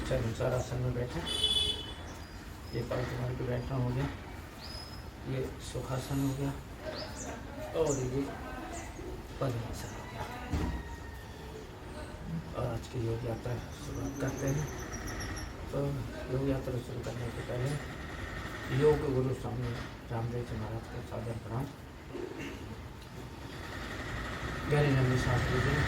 इच्छानुसार आसन में बैठें। ये पालतुमार के बैठना हो गया, ये सुखासन हो गया और ये पद्मासन हो गया। और आज की योग यात्रा शुरुआत करते हैं। तो योग यात्रा शुरू करने के पहले योग गुरु स्वामी रामदेव जी महाराज को सादर प्रणाम। गहरी लंबी सांस लीजिए।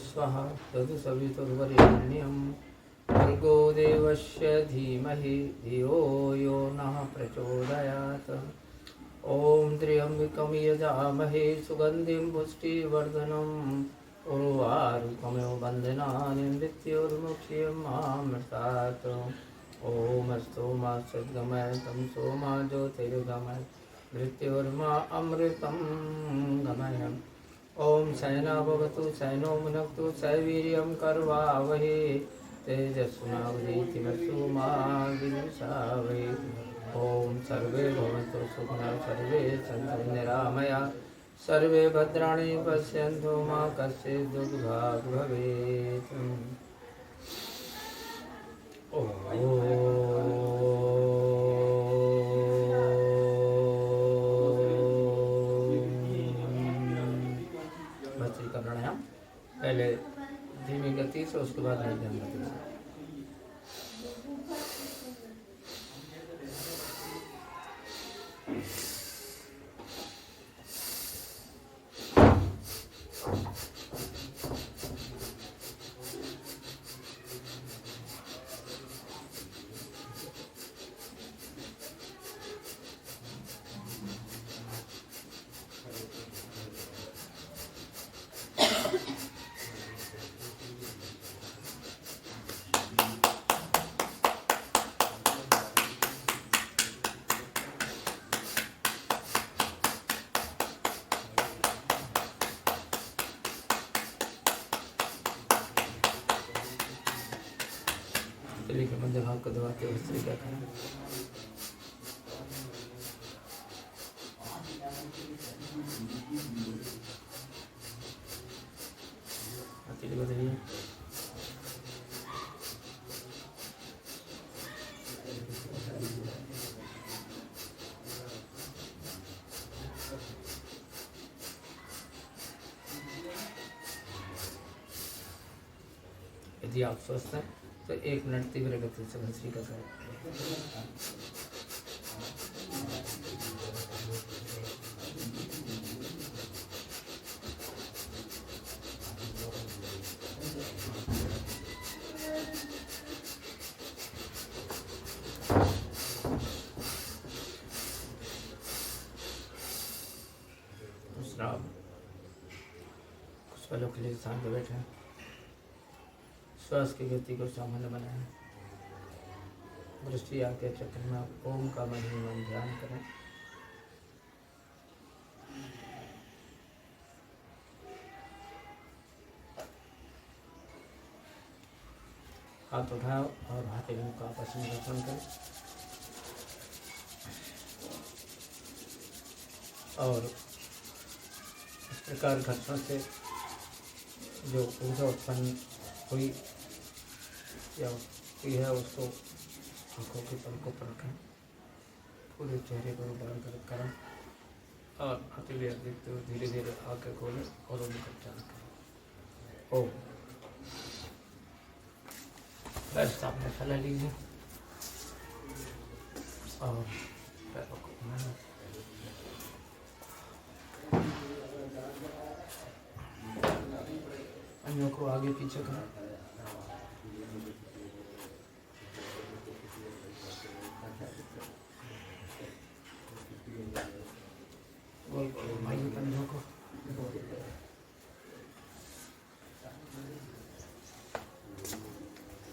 स्वः तत्सवितुर्वरेण्यं भर्गो देवस्य धीमहि धियो यो नः प्रचोदयात्। ॐ त्र्यम्बकं यजामहे सुगन्धिं पुष्टिवर्धनम् उर्वारुकमिव बन्धनानि मृत्युर्मुक्षीयमामृतात्। ॐ स्तोमा सद्गमय तं सोमा ज्योतिर्गमय मृत्युर्मा अमृतं गमय। ओम सैना भवतु सैनो मुनक्तु सवीर्यं कर्वावहे तेजस्विनावधीतमस्तु मा विद्विषावहे। ओम सर्वे भवन्तु सुखिनः सर्वे सन्तु निरामया सर्वे भद्राणि पश्यन्तु मा कश्चित् दुःखभाग् भवेत्। प्राणायाम पहले धीमी गति से, उसके बाद मध्यम गति से। हथेली के मध्य भाग को दबाते हुए इस तरीका करें। हथेली बदलिए। यदि आप स्वस्थ हैं तो 1 मिनट तीव्र गति से भस्त्रिका करें। कुछ पलों के लिए शांत बैठे, श्वास की गति को सामान्य बनाएं। दृष्टि आगे चक्र में ओम का मन ध्यान करें। हाथ उठाओ और हाथों का आपस में घर्षण करें और इस प्रकार घर्षण से जो ऊर्जा उत्पन्न हुई या हुई है उसको आँखों के पलकों पर रखें। पूरे चेहरे को उबाल कर करें और हथेली देखते हुए धीरे धीरे आँखें खोलें और उनका उच्चारण करें। ओम। बस सामने फैला लीजिए और पैरों को घुमाएं। अंगों को आगे पीछे करें।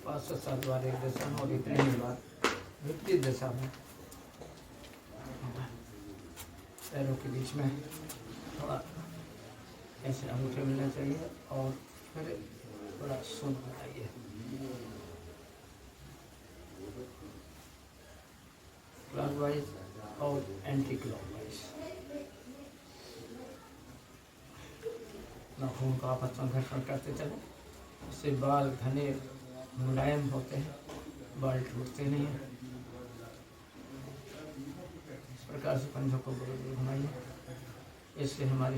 5 से 7 बार एक दिशा में और इतने ही बार विपरीत दिशा में। पैरों के बीच में थोड़ा ऐसे अंगूठे मिलना चाहिए और फिर थोड़ा सूंड बनाइए। क्लॉकवाइज और एंटी क्लॉकवाइज। नाखून का आपस में घर्षण करते चले, इससे बाल घने मुलायम होते हैं, बाल टूटते नहीं हैं। इस प्रकार से पंजों को गोल गोल घुमाइए, इससे हमारे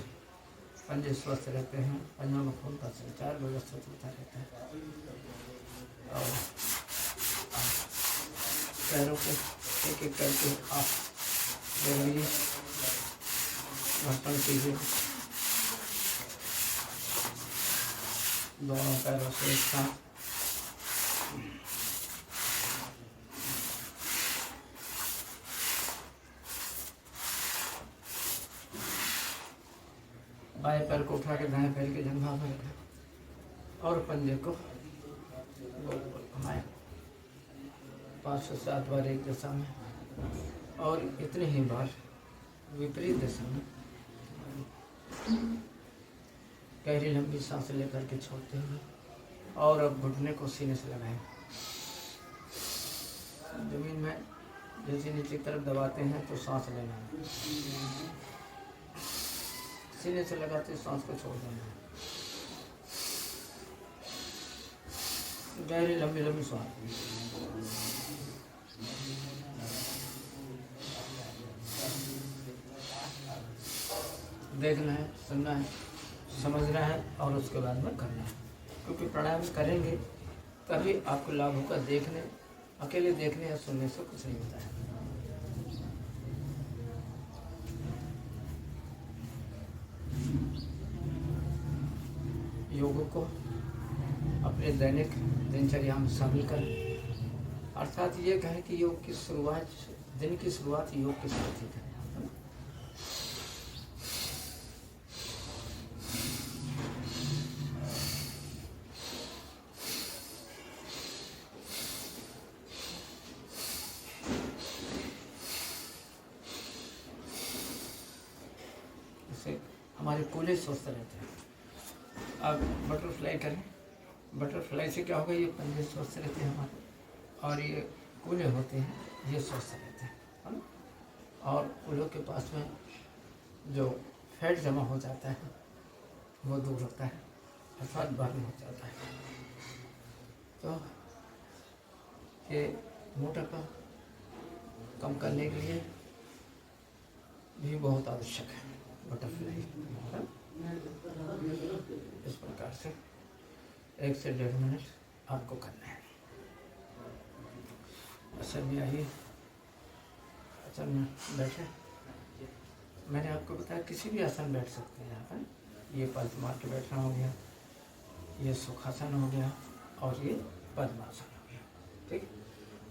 पंजे स्वस्थ रहते हैं, पंजों में खून का संचार व्यवस्थित होता रहता है। और पैरों को एक एक करके आप जरूरी घर्षण कीजिए, दोनों पैरों से एक साथ। बाएं पैर को उठा के दाएं पैर के जंघा में रखें और पंजे को गोल गोल घुमाएं 5 से 7 बार एक दिशा में और इतने ही बार विपरीत दिशा में। गहरी लंबी सांस लेकर के छोड़ते हुए और अब घुटने को सीने से लगाएं। जमीन में जैसे नीचे की तरफ दबाते हैं तो सांस लेना है, सीने से लगाते सांस को छोड़ देना है। गहरी लंबी लंबी सांस। देखना है, सुनना है, समझना है और उसके बाद में करना है, क्योंकि प्राणायाम करेंगे तभी आपको लाभ होगा। देखने, अकेले देखने या सुनने से कुछ नहीं होता है। योग को अपने दैनिक दिनचर्या में शामिल करें, अर्थात ये कहें कि योग की शुरुआत, दिन की शुरुआत योग के साथ ही करें। इससे हमारे कूल्हे स्वस्थ रहते हैं। अब बटरफ्लाई करें। बटरफ्लाई से क्या होगा, ये पंजे स्वस्थ रहते हैं हमारे और ये कूल्हे होते हैं, ये स्वस्थ रहते हैं, है ना। और कूल्हों के पास में जो फैट जमा हो जाता है वो दूर होता है, अर्थात बर्न हो जाता है। तो ये मोटापा कम करने के लिए भी बहुत आवश्यक है बटरफ्लाई। इस प्रकार से 1 से 1.5 मिनट आपको करना है। आसन में आइए, आसन में बैठे। मैंने आपको बताया किसी भी आसन बैठ सकते हैं आप। ये पद्म मार के बैठना हो गया, ये सुखासन हो गया और ये पद्मासन हो गया। ठीक,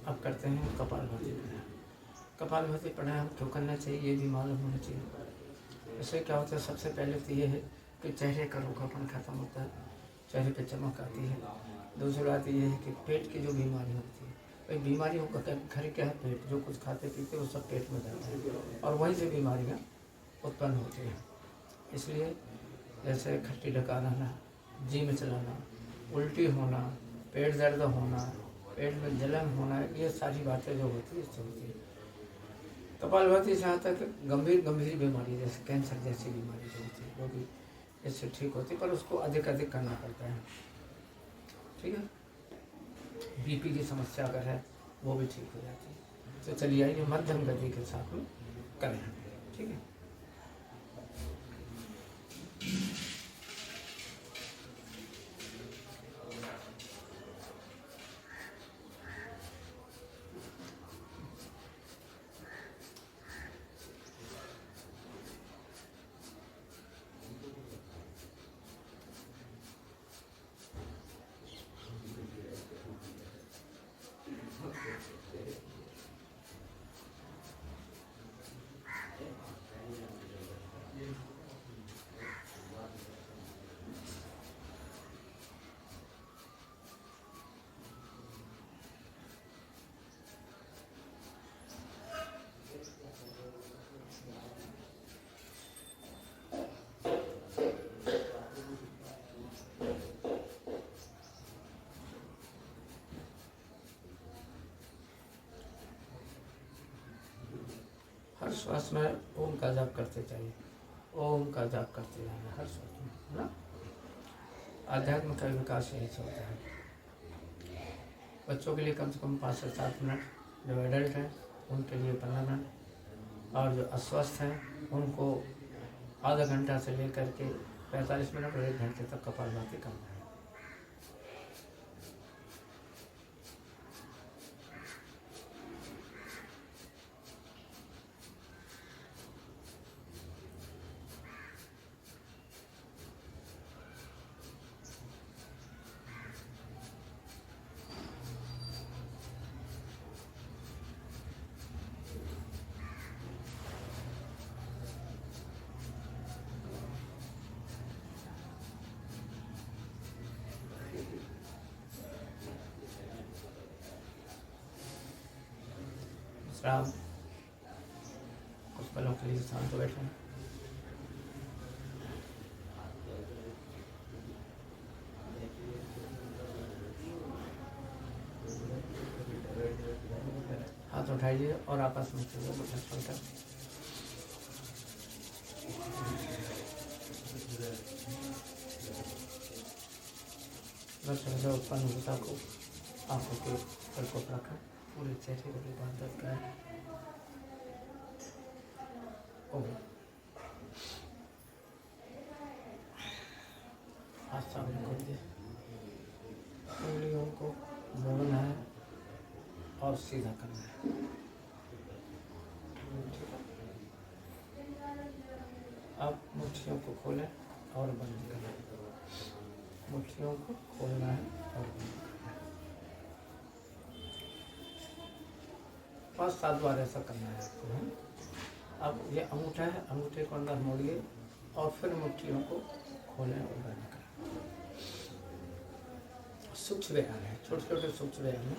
अब करते हैं कपालभाति प्राणायाम। कपालभाति प्राणायाम क्यों करना चाहिए ये भी मालूम होना चाहिए। इससे क्या होता है, सबसे पहले तो ये है कि चेहरे का रूखापन खत्म होता है, चेहरे पे चमक आती है। दूसरी बात ये है कि पेट की जो बीमारी होती है, भाई बीमारी घर क्या है, पेट, जो कुछ खाते पीते वो सब पेट में जाता है और वहीं से बीमारियाँ उत्पन्न होती हैं। इसलिए जैसे खट्टी डकार आना, जी में चलाना, उल्टी होना, पेट दर्द होना, पेट में जलन होना, ये सारी बातें जो होती है इससे होती है। कपालभाति से यहाँ तक गंभीर बीमारी जैसे कैंसर जैसी बीमारी जो होती है वो भी इससे ठीक होती है, पर उसको अधिक करना पड़ता है। ठीक है, बीपी की समस्या अगर है वो भी ठीक हो जाती है। तो चलिए आइए मध्यम गति के साथ में करें। ठीक है, श्वास में ओम का जाप करते चाहिए, ओम का जाप करते जाना हर श्वास में, है ना। आध्यात्म का विकास यही से होता है। बच्चों के लिए कम से कम 5 से 7 मिनट, जो एडल्ट हैं उनके लिए 15 मिनट, और जो अस्वस्थ हैं उनको आधा घंटा से लेकर के 45 मिनट और 1 घंटे तक कपालभाति करना है। विश्राम, कुछ पलों के लिए शांत बैठें। हाथ उठाइए और आपस में चीज़ों को लक्षण कर। लक्षण से उत्पन्न होता को आंखों के प्रकोप रखा, पूरे चेहरे को भी बांध रखा है। हाथ सामने कर दिए, उंगलियों को मोड़ना है और सीधा करना है। अब मुट्ठियों को खोलें और बंद करें, मुट्ठियों को खोलना है और बंद करना है। 5-7 बार ऐसा करना है आपको। अब ये अंगूठा है, अंगूठे को अंदर मोड़िए और फिर मुट्ठियों को खोलें और बंद करें। सूक्ष्म व्यायाम है, छोटे छोटे सूक्ष्म व्यायाम है,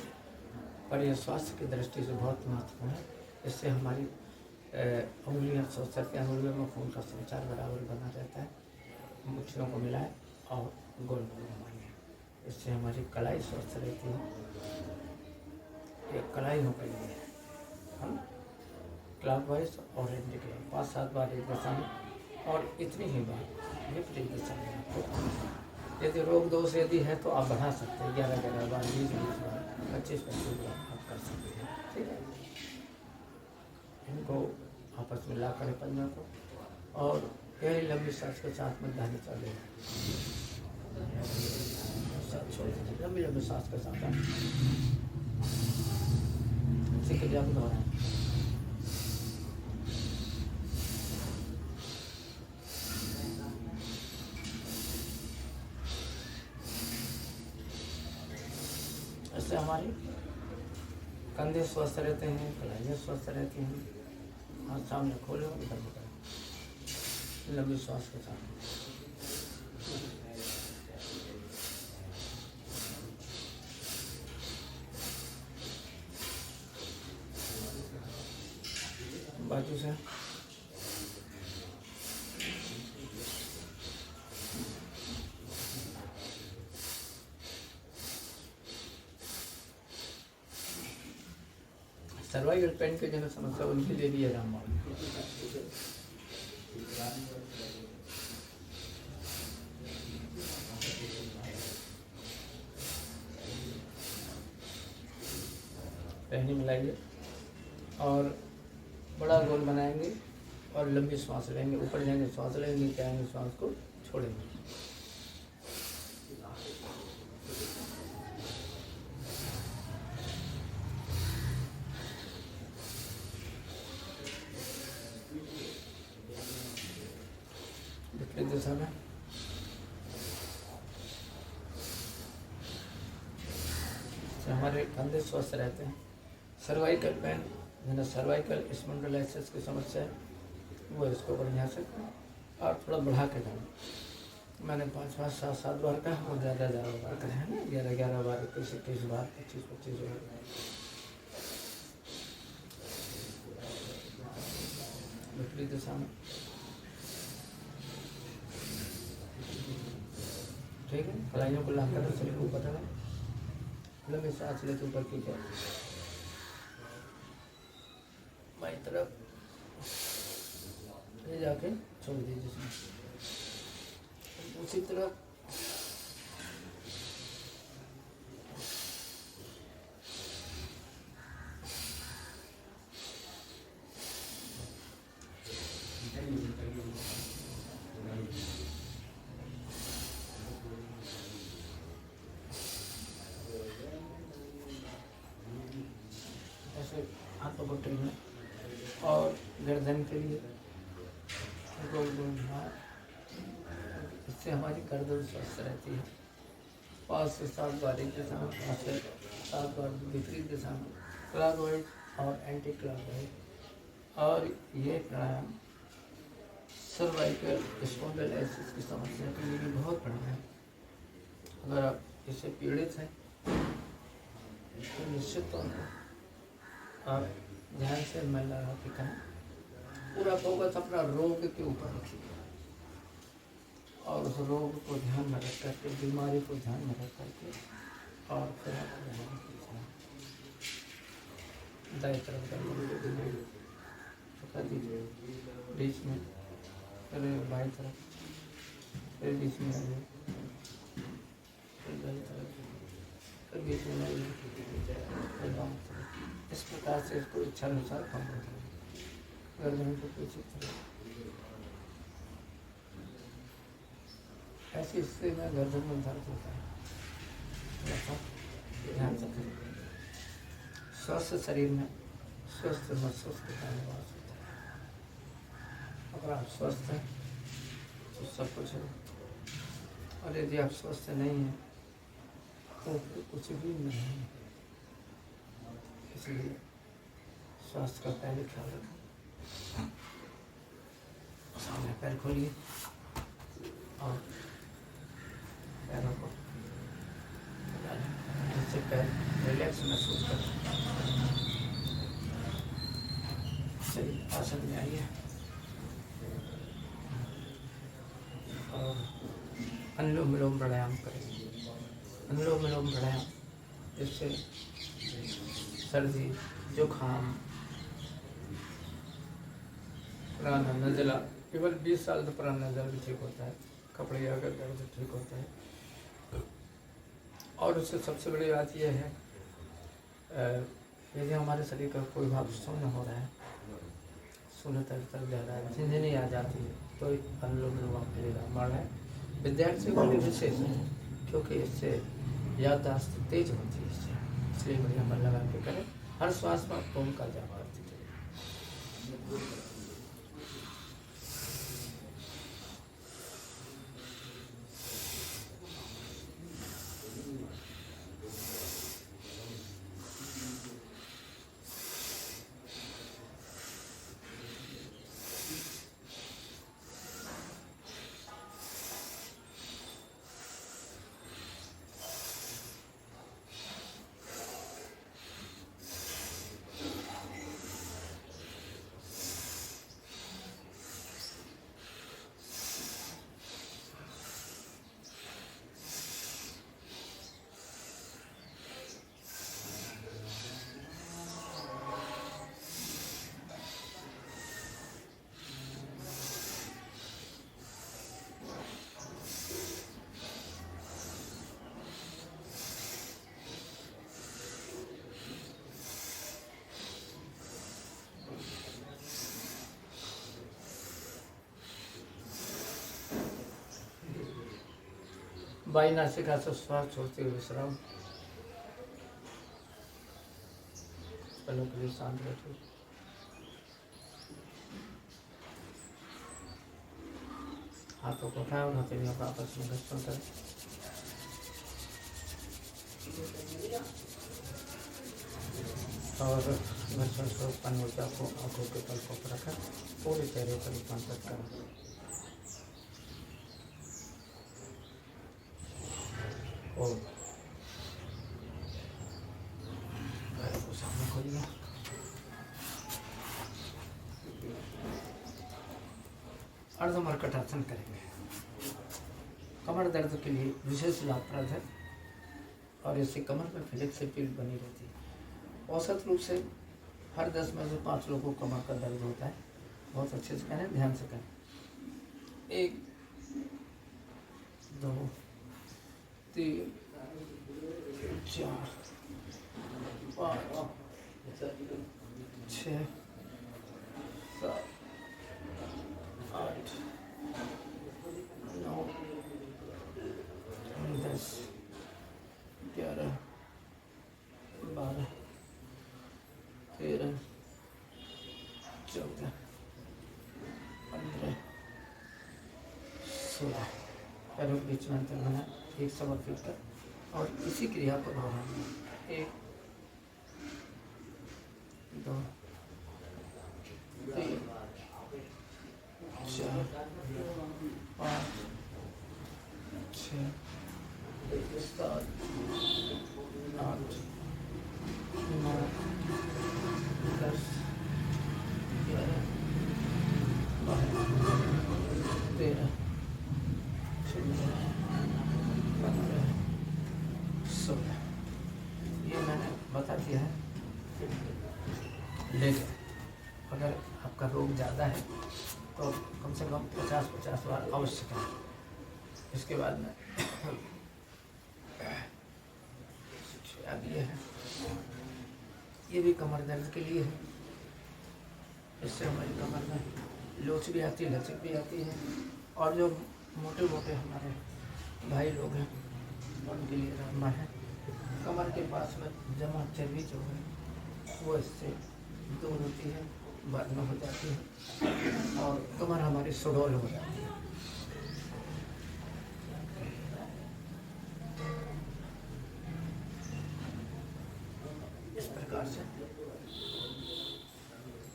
पर यह स्वास्थ्य की दृष्टि से बहुत महत्वपूर्ण है। इससे हमारी उंगलियां स्वस्थ रहती हैं, उंगलियों में खून का संचार बराबर बना रहता है। मुट्ठियों को मिलाएं और गोल गोल घुमाइए, इससे हमारी कलाई स्वस्थ रहती है। ये कलाई हो गई है हम क्लॉकवाइज और एंटी क्लॉक 5-7 बार एक दिशा में और इतनी ही बार विपरीत दिशा में आपको। यदि रोग दोष यदि है तो आप बढ़ा सकते हैं, 11-11 बार, 20-20 बार, 25-25 बार आप कर सकते हैं। ठीक है, इनको आपस में ला करें पंजों को और गहरी लंबी सांस के साथ में दाहिने चले, छोड़ दीजिए लंबी लंबी सांस के साथ। इसी के लिए आप दोहराएं। इससे हमारी कंधे स्वस्थ रहते हैं, कलाइयाँ स्वस्थ रहती हैं। हाथ सामने खोले और इधर उधर लंबी सांस के साथ। बाजू से सर्वाइकल पेन के जिन्हें समस्या उनके लिए भी आराम है। पहनी मिलाइए और बड़ा गोल बनाएंगे और लंबी सांस लेंगे, ऊपर जाएंगे सांस लेंगे, नीचे आएंगे सांस को छोड़ेंगे। विपरीत दिशा में हमारे कंधे स्वस्थ रहते हैं। सर्वाइकल पेन जिन्हें सर्वाइकल स्पॉन्डिलोसिस की समस्या है वो इसको बढ़िया से और थोड़ा बढ़ा के जाना। मैंने 5-5, 7-7 बार कहा और ज़्यादा बार कहा है ना, 11-11 बार, 21-21 बार, 25-25 बार। विपरीत दिशा में ठीक है। कलाइयों को लाकर शरीर को ऊपर रखें, लंबी सांस लेते ऊपर की तरफ, बाईं तरफ ये जाके छोड़ दीजिए इसमें। उसी तरह ऐसे हाथों को टेढ़ना और गर्दन के लिए गोल गोल घुमाएं। इससे हमारी गर्दन स्वस्थ रहती है। 5 से 7 बार एक दिशा में, 5 से 7 बार विपरीत दिशा में, क्लॉकवाइज और एंटी क्लॉकवाइज। और ये प्राणायाम सर्वाइकल स्पॉन्डिलोलाइसिस की समस्या के लिए भी बहुत बढ़िया है। अगर आप इससे पीड़ित हैं तो निश्चित तौर पर आप ध्यान से मन लगा के करें। पूरा फोकस अपना रोग के ऊपर रखिए और उस रोग को ध्यान में रख करके, बीमारी को ध्यान में रख करके, और फिर आप दाएं तरफ कर दीजिए, बीच में, फिर बाएं तरफ, फिर बीच में आइए, फिर दाएं तरफ, फिर बीच में आइए, फिर बाएं तरफ। इस प्रकार से इसको इच्छा अनुसार काम करते हैं। गर्दन को पीछे तरफ ऐसी स्थिति में गर्दन में दर्द होता है। ध्यान से करें। स्वस्थ शरीर में स्वस्थ मस्तिष्क का निवास होता है। अगर आप स्वस्थ हैं तो सब कुछ है, और यदि आप स्वस्थ नहीं हैं तो फिर कुछ भी नहीं है। इसलिए स्वास्थ्य का पहले ख्याल रखें। सामने पैर खोलिए और पैरों को जिससे पैर रिलैक्स महसूस करें। चलिए आसन में आइए और अनुलोम विलोम प्राणायाम करें। अनुलोम विलोम प्राणायाम जिससे सर्दी, जुकाम, पुराना नज़ला, केवल 20 साल से पुराना नज़ला भी ठीक होता है। कपड़े अगर दर्द ठीक होता है। और उससे सबसे बड़ी बात यह है, यदि हमारे शरीर का कोई भाग शून्य हो रहा है, शून्यता तक जा रहा है, झिंझनी आ जाती है, तो अनुलोम विलोम के लिए रामबाण है। विद्यार्थियों के लिए विशेष है क्योंकि इससे याददाश्त तेज होती है। इसलिए बढ़िया मन लगा के करें। हर श्वास में ओम का जाप करते चलिए। बाई नासिका से श्वास छोड़ते हुए विश्राम। पलों के लिए शांत बैठो। हाथों को उठाओ और हथेलियों को आपस में घर्षण करें। और घर्षण से उत्पन्न ऊर्जा को आंखों के पलकों पर रखें, पूरे चेहरे पर रूपांतरित करें। और पैरों को सामने खोलिए। अर्धमर्कट आसन करेंगे। कमर दर्द के लिए विशेष लाभप्रद है और इससे कमर में फ्लेक्सिबिलिटी बनी रहती है। औसत रूप से हर 10 में से 5 लोगों को कमर का दर्द होता है बहुत अच्छे से करें, ध्यान से करें। 1 2 3 4 5 6 7 8 9 10 11 12 13 14 15 16। पैरों के बीच में अंतर बना 1 सवा फीट तक और इसी क्रिया को दोहराना। 1 2 3 4 5 6 7 8 9 10 11 12 13 14 15 16। ये मैंने बता दिया है। लेकिन अगर आपका रोग ज़्यादा है तो कम से कम 50 बार अवश्य करें। इसके बाद में अब ये भी कमर दर्द के लिए है। इससे हमारी कमर में लोच भी आती है, लचक भी आती है। और जो मोटे मोटे हमारे भाई लोग हैं उनके लिए रामबाण है। कमर के पास में जमा चर्बी जो है वो इससे दूर होती है, बर्न हो जाती है और कमर हमारी सुडौल हो जाती है। इस प्रकार से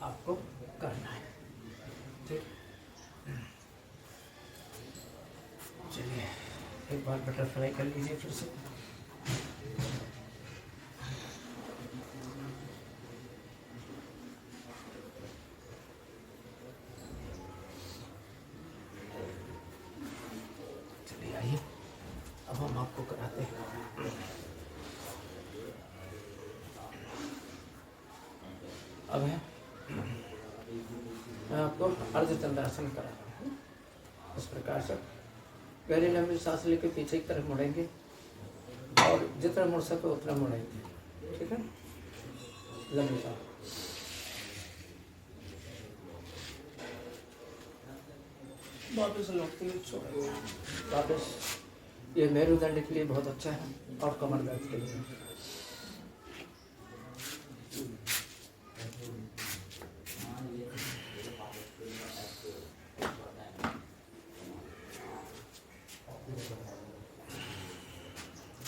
आपको करना है। ठीक, चलिए एक बार बटरफ्लाई कर लीजिए फिर से। चलिए आइए, अब हम आपको कराते हैं। अब है मैं आपको अर्धचंद्रासन करा रहा हूँ। इस प्रकार से गहरी लंबी सांस लेके पीछे की तरफ मुड़ेंगे और जितना मुड़ सके उतना मुड़ेंगे। ठीक है, लंबी सांस। वापस लौटते हुए छोड़ेंगे। वापस ये मेरुदंड के लिए बहुत अच्छा है और कमर दर्द के लिए।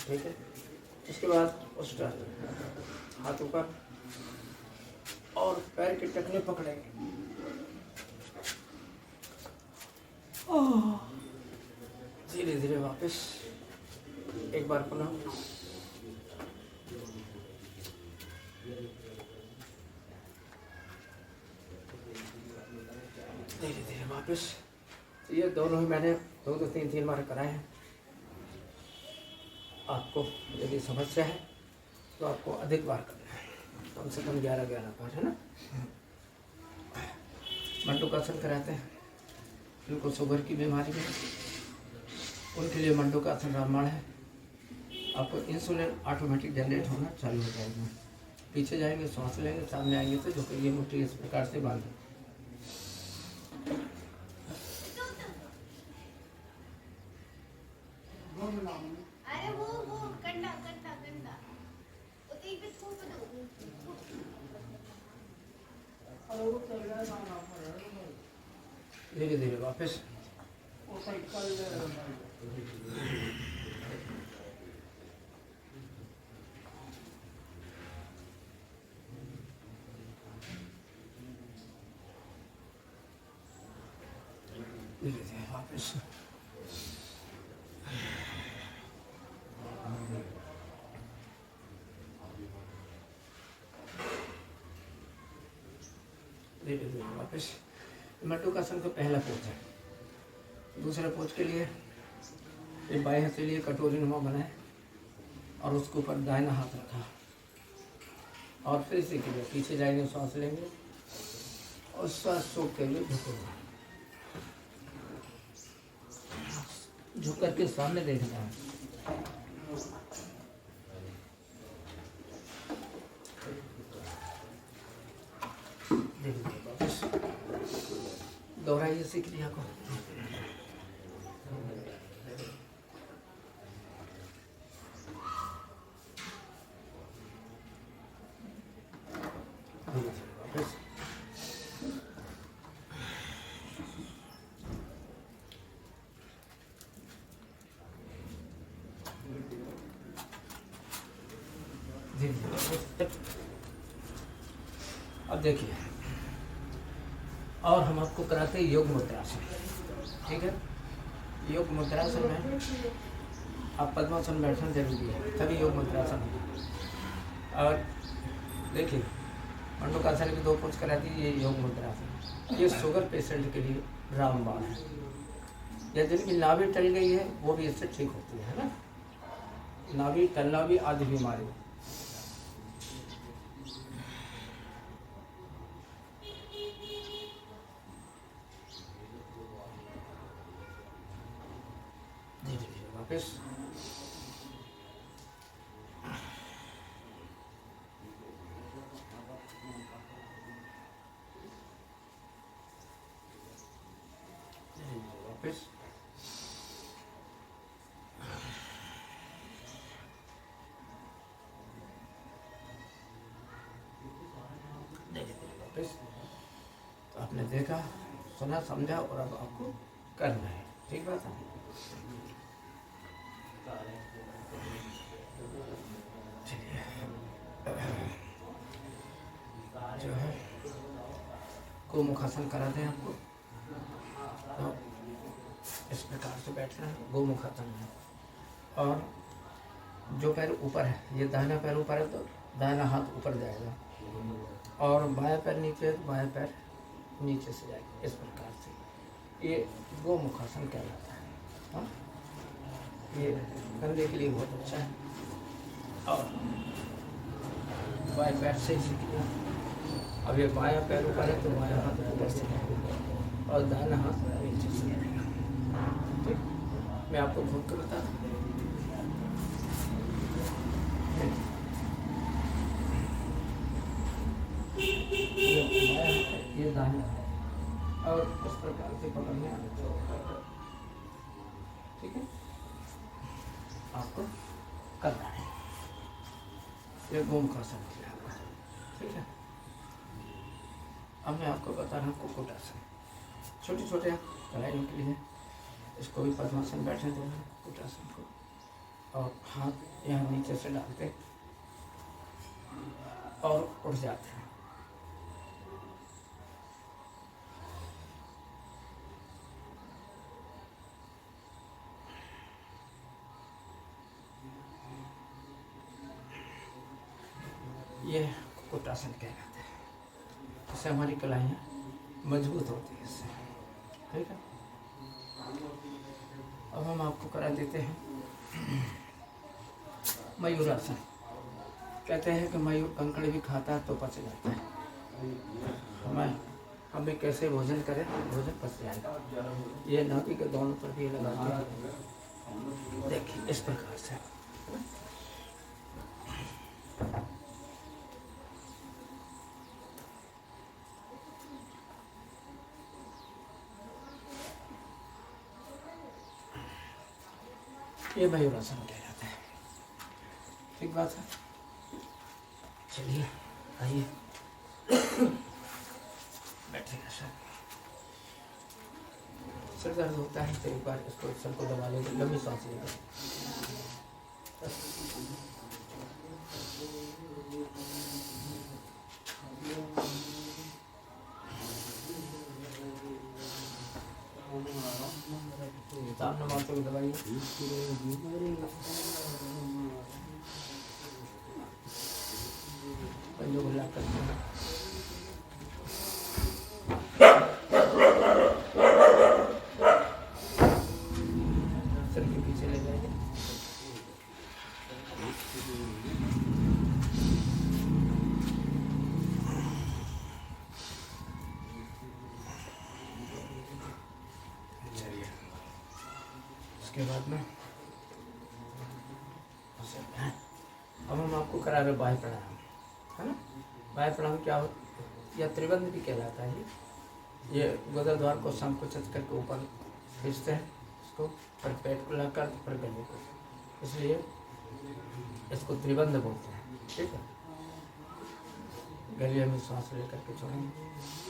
ठीक है, इसके बाद उस हाथ ऊपर और पैर के टखने पकड़ेंगे। धीरे धीरे वापस एक बार पुनः धीरे धीरे वापस। ये दोनों ही मैंने 2-3 बार कराए हैं। आपको यदि समस्या है तो आपको अधिक बार करना है, कम से कम 11 बार, है ना। मंडूकासन कराते हैं जिनको शुगर की बीमारी है, उनके लिए मंडूकासन रामबाण है। आपको इंसुलिन ऑटोमेटिक जनरेट होना चालू हो जाएगा। पीछे जाएंगे, सांस लेंगे, सामने आएंगे तो झुकेंगे, मुट्ठी इस प्रकार से बांधें। धीरे धीरे वापस। धीरे धीरे वापस। धीरे धीरे वापस। मंडूकासन का पहला पोज है। दूसरे पोज के लिए एक बाएं हाथ के लिए कटोरी नुमा बनाए और उसके ऊपर दाहिना हाथ रखा और फिर इसी के लिए पीछे जाएंगे, सांस लेंगे और श्वास सोखते हुए झुको, झुक करके सामने देखना है। दोहराइए इसी क्रिया को। अब देखिए, और हम आपको कराते हैं योग मुद्रासन। ठीक है, योग मुद्रासन में आप पद्मासन बैठना जरूरी है, तभी योग मुद्रासन है। और देखिए, मंडूकासन की 2 पोज कराती है, ये योग मुद्रासन। ये शुगर पेशेंट के लिए रामबाण है, या जिनकी नाभि टल गई है वो भी इससे ठीक होती है ना। नाभि टलना भी आदि बीमारी है। वापस वापस वापस। तो आपने देखा, सुना, समझा, और अब आपको करना है। ठीक बात है। जो है गोमुखासन कराते हैं आपको। तो इस प्रकार से बैठना है, गोमुखासन है। और जो पैर ऊपर है, ये दाहिना पैर ऊपर है तो दाहिना हाथ ऊपर जाएगा, और बायां पैर नीचे है तो बायां पैर नीचे से जाएगा। इस प्रकार से ये गोमुखासन कहलाता है। हाँ, ये कंधे के लिए बहुत अच्छा है। और बाएं पैर से सीख लिया। अब ये बायां पैर ऊपर है तो बायां हाथ ऊपर से जाएगा और दाहिना हाथ नीचे से जाएगा। ठीक, मैं आपको घूम कर बता दूँ। ये दाहिना है, और इस प्रकार से पकड़ने आना चाहिए। ठीक है, आपको करना है। ये गोमुखासन हो गया आपका। ठीक है, अब मैं आपको बता रहा हूँ कुक्कुटासन। छोटे छोटे कलाइयों के लिए इसको भी पद्मासन बैठने देना, कुक्कुटासन को। और हाथ यहाँ नीचे से डालते और उठ जाते हैं। ये कुक्कुटासन कहलाते हैं। इससे हमारी कलाइयाँ मजबूत होती है इससे। ठीक है, अब हम आपको करा देते हैं मयूरासन। कहते हैं कि मयूर कंकड़ भी खाता है तो पच जाता है। हम भी कैसे भोजन करें, भोजन पच जाएगा। ये नाभि के दोनों पर भी लगा के देखिए, इस प्रकार से। ये मयूरासन कहलाता है। ठीक बात है। चलिए आइए, बैठिएगा सर। सर दर्द होता है तो एक बार इसको सर को दबा लेंगे, लंबी सांस लेंगे। सामने माथों को दबाइए। पंजों को लॉक करते हैं। सर के पीछे ले जाइए। इसके बाद में अब हम आपको करा रहे बाह्य प्राणायाम, है ना। बाह्य प्राणायाम क्या हो, या त्रिबंध भी कहलाता है। ये गोदा द्वार को संकुचित करके ऊपर खींचते हैं इसको, पर पेट को लाकर पर गले को, इसलिए इसको त्रिबंध बोलते हैं। ठीक है, गले में सांस लेकर के छोड़ेंगे।